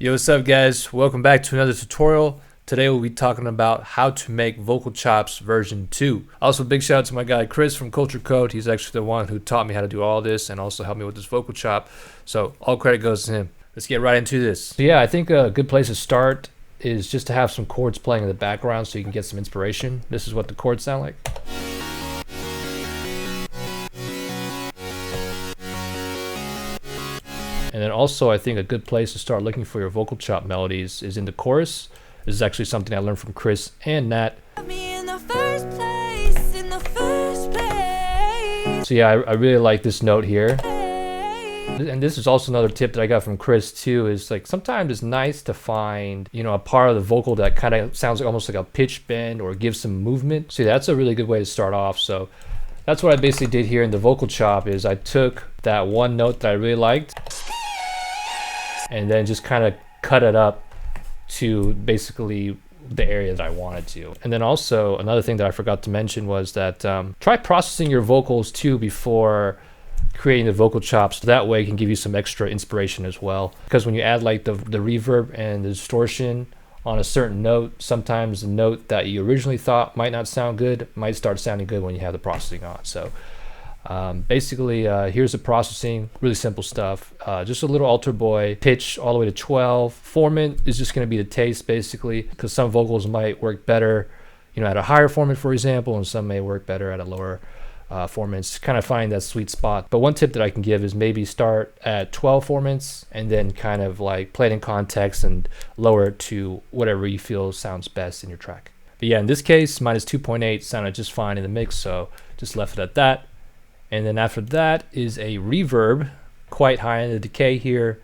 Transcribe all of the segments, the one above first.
Yo, what's up guys? Welcome back to another tutorial. Today we'll be talking about how to make vocal chops version 2. Also, big shout out to my guy Chris from cont. He's actually the one who taught me how to do all this and also helped me with this vocal chop. So all credit goes to him. Let's get right into this. So yeah, I think a good place to start is just to have some chords playing in the background so you can get some inspiration. This is what the chords sound like. And then also, I think a good place to start looking for your vocal chop melodies is in the chorus. This is actually something I learned from Chris and Nat. So yeah, I really like this note here. And this is also another tip that I got from Chris too, is like sometimes it's nice to find, you know, a part of the vocal that kind of sounds like almost like a pitch bend or gives some movement. So that's a really good way to start off. So that's what I basically did here in the vocal chop is I took that one note that I really liked and then just kind of cut it up to basically the area that I wanted to. And then also another thing that I forgot to mention was that try processing your vocals too before creating the vocal chops. So that way it can give you some extra inspiration as well. Because when you add like the reverb and the distortion on a certain note, sometimes the note that you originally thought might not sound good might start sounding good when you have the processing on. So basically, here's the processing, really simple stuff. Just a little alter boy, pitch all the way to 12. Formant is just going to be the taste basically, because some vocals might work better, you know, at a higher formant, for example, and some may work better at a lower formants. Kind of find that sweet spot. But one tip that I can give is maybe start at 12 formants and then kind of like play it in context and lower it to whatever you feel sounds best in your track. But yeah, in this case, minus 2.8 sounded just fine in the mix, so just left it at that. And then after that is a reverb, quite high in the decay here,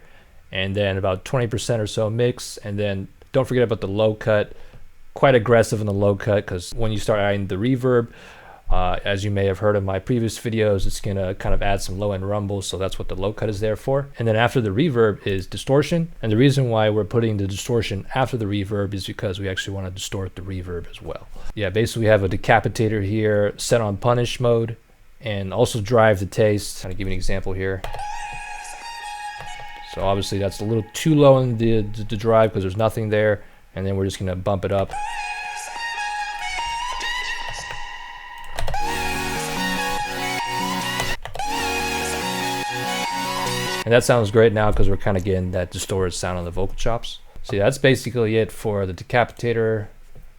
and then about 20% or so mix. And then don't forget about the low cut, quite aggressive in the low cut, because when you start adding the reverb, as you may have heard in my previous videos, it's gonna kind of add some low end rumble, so that's what the low cut is there for. And then after the reverb is distortion, and the reason why we're putting the distortion after the reverb is because we actually want to distort the reverb as well. Yeah, basically we have a decapitator here set on punish mode, and also drive the taste. Kind of give you an example here. So obviously that's a little too low in the drive because there's nothing there, and then we're just gonna bump it up. And that sounds great now because we're kind of getting that distorted sound on the vocal chops. So yeah, that's basically it for the decapitator.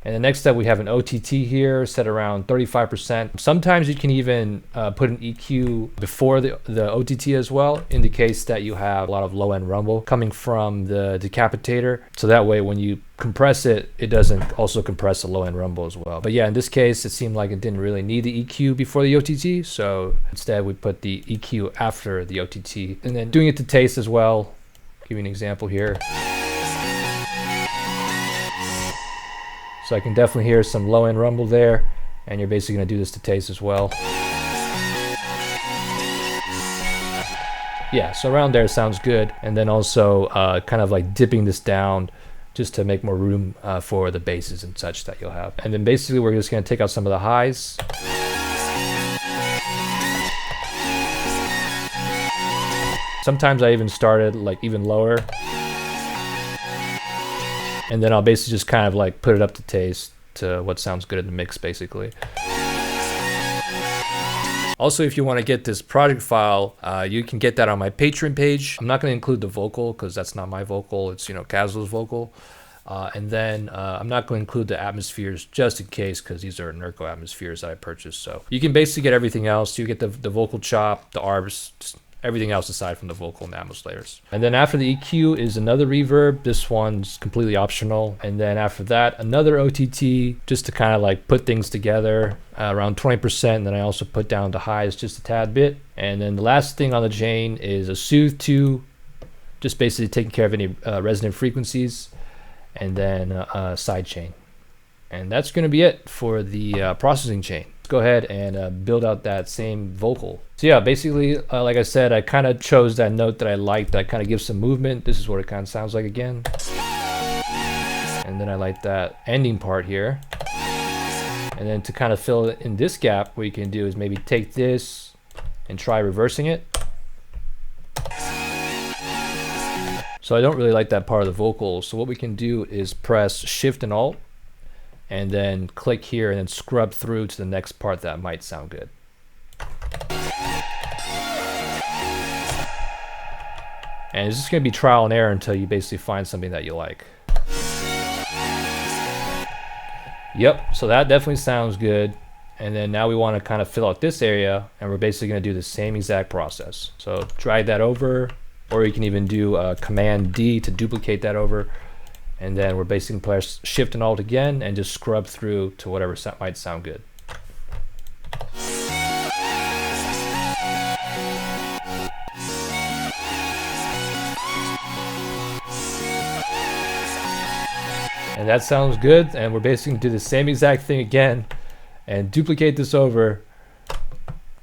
And the next step, we have an OTT here set around 35%. Sometimes you can even put an EQ before the OTT as well, in the case that you have a lot of low end rumble coming from the decapitator. So that way when you compress it, it doesn't also compress the low end rumble as well. But yeah, in this case, it seemed like it didn't really need the EQ before the OTT. So instead we put the EQ after the OTT. And then doing it to taste as well. Give you an example here. So I can definitely hear some low end rumble there, and you're basically gonna do this to taste as well. Yeah, so around there sounds good. And then also kind of like dipping this down just to make more room for the basses and such that you'll have. And then basically we're just gonna take out some of the highs. Sometimes I even started like even lower. And then I'll basically just kind of like put it up to taste to what sounds good in the mix basically. Also, if you want to get this project file, you can get that on my Patreon page. I'm not going to include the vocal because that's not my vocal, it's, you know, Casual's vocal. And then I'm not going to include the atmospheres just in case, because these are Nurko atmospheres that I purchased. So you can basically get everything else. You get the vocal chop, the arbs, just everything else aside from the vocal and the atmos layers. And then after the EQ is another reverb. This one's completely optional. And then after that, another OTT, just to kind of like put things together, around 20%. And then I also put down the highs just a tad bit. And then the last thing on the chain is a soothe 2, just basically taking care of any resonant frequencies, and then a side chain. And that's gonna be it for the processing chain. Let's go ahead and build out that same vocal. So yeah, basically, like I said, I kind of chose that note that I liked, that kind of gives some movement. This is what it kind of sounds like again. And then I like that ending part here. And then to kind of fill in this gap, what you can do is maybe take this and try reversing it. So I don't really like that part of the vocal. So what we can do is press Shift and Alt, and then click here and then scrub through to the next part that might sound good. And it's just going to be trial and error until you basically find something that you like. Yep, so that definitely sounds good. And then now we want to kind of fill out this area, and we're basically going to do the same exact process. So drag that over, or you can even do Command D to duplicate that over. And then we're basically press Shift and Alt again and just scrub through to whatever might sound good. And that sounds good, and we're basically going to do the same exact thing again and duplicate this over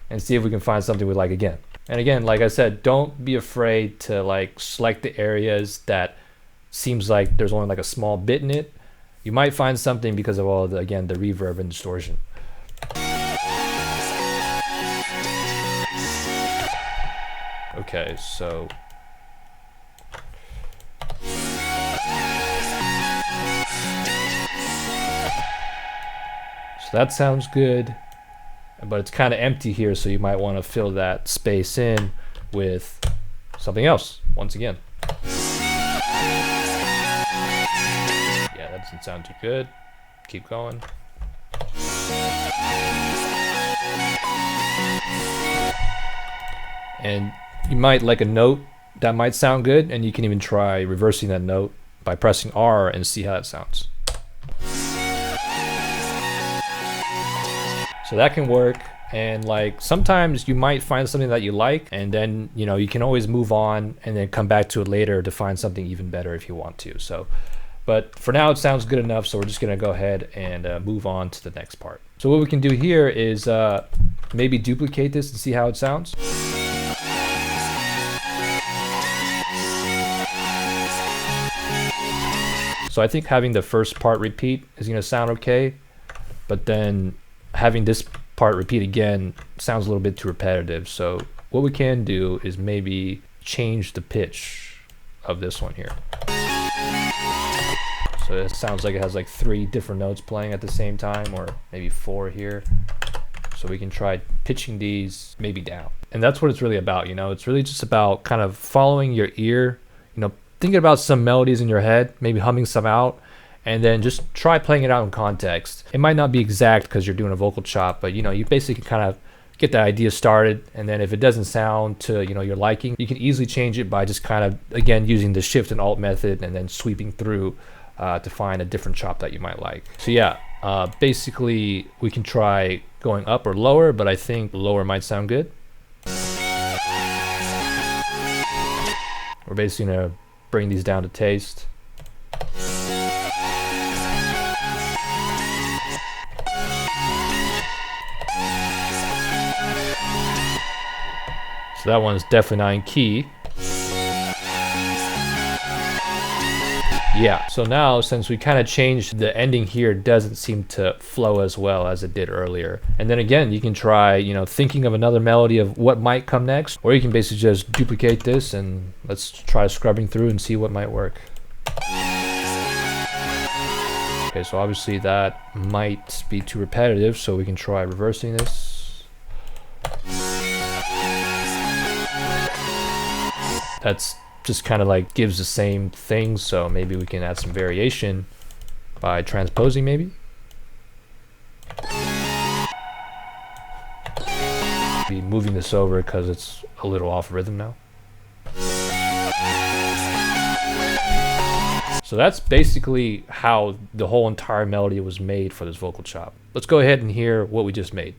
and see if we can find something we like again. And again, like I said, don't be afraid to like select the areas that seems like there's only like a small bit in it. You might find something because of all the, again, the reverb and distortion. Okay, so that sounds good, but it's kind of empty here, so you might want to fill that space in with something else once again. Yeah, that doesn't sound too good. Keep going. And you might like a note that might sound good, and you can even try reversing that note by pressing R and see how that sounds. So that can work, and like sometimes you might find something that you like, and then you can always move on and then come back to it later to find something even better if you want to. So, but for now it sounds good enough, so we're just gonna go ahead and move on to the next part. So what we can do here is maybe duplicate this and see how it sounds. So I think having the first part repeat is gonna sound okay, but then having this part repeat again sounds a little bit too repetitive. So what we can do is maybe change the pitch of this one here. So it sounds like it has like 3 different notes playing at the same time, or maybe 4 here. So we can try pitching these maybe down. And that's what it's really about, it's really just about kind of following your ear, thinking about some melodies in your head, maybe humming some out, and then just try playing it out in context. It might not be exact because you're doing a vocal chop, but you basically kind of get the idea started, and then if it doesn't sound to your liking, you can easily change it by just kind of again using the Shift and Alt method and then sweeping through to find a different chop that you might like. So yeah, basically we can try going up or lower, but I think lower might sound good. We're basically gonna bring these down to taste. So that one's definitely not in key. Yeah, so now since we kind of changed the ending here, it doesn't seem to flow as well as it did earlier. And then again, you can try, thinking of another melody of what might come next, or you can basically just duplicate this and let's try scrubbing through and see what might work. Okay, so obviously that might be too repetitive, so we can try reversing this. That's just kind of like gives the same thing, so maybe we can add some variation by transposing maybe. Be moving this over because it's a little off rhythm now. So that's basically how the whole entire melody was made for this vocal chop. Let's go ahead and hear what we just made.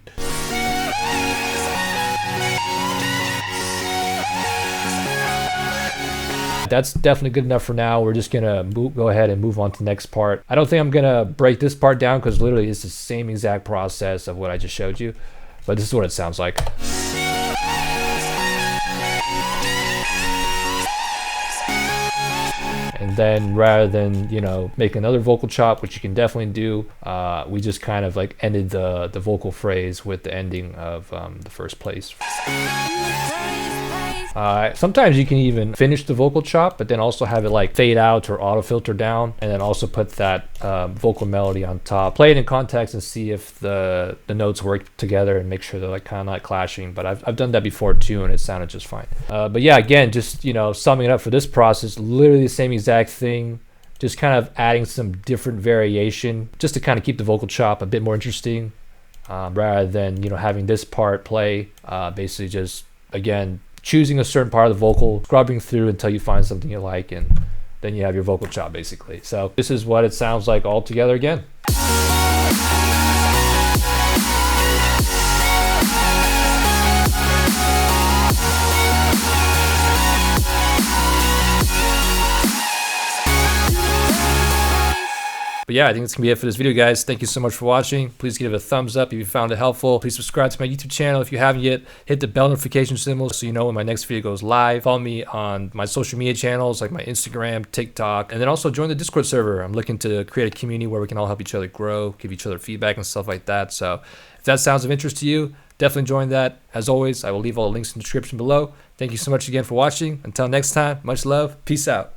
That's definitely good enough for now. We're just gonna go ahead and move on to the next part. I don't think I'm gonna break this part down because literally it's the same exact process of what I just showed you, but this is what it sounds like. And then rather than make another vocal chop, which you can definitely do, we just kind of like ended the vocal phrase with the ending of the first place. Sometimes you can even finish the vocal chop, but then also have it like fade out or auto filter down, and then also put that vocal melody on top. Play it in context and see if the notes work together and make sure they're like kind of not clashing. But I've done that before too, and it sounded just fine. But yeah, again, just summing it up for this process, literally the same exact thing. Just kind of adding some different variation just to kind of keep the vocal chop a bit more interesting, rather than having this part play. Basically just, again, choosing a certain part of the vocal, scrubbing through until you find something you like, and then you have your vocal chop basically. So this is what it sounds like all together again. But yeah, I think that's gonna be it for this video, guys. Thank you so much for watching. Please give it a thumbs up if you found it helpful. Please subscribe to my YouTube channel if you haven't yet. Hit the bell notification symbol so you know when my next video goes live. Follow me on my social media channels like my Instagram, TikTok, and then also join the Discord server. I'm looking to create a community where we can all help each other grow, give each other feedback and stuff like that. So if that sounds of interest to you, definitely join that. As always, I will leave all the links in the description below. Thank you so much again for watching. Until next time, much love. Peace out.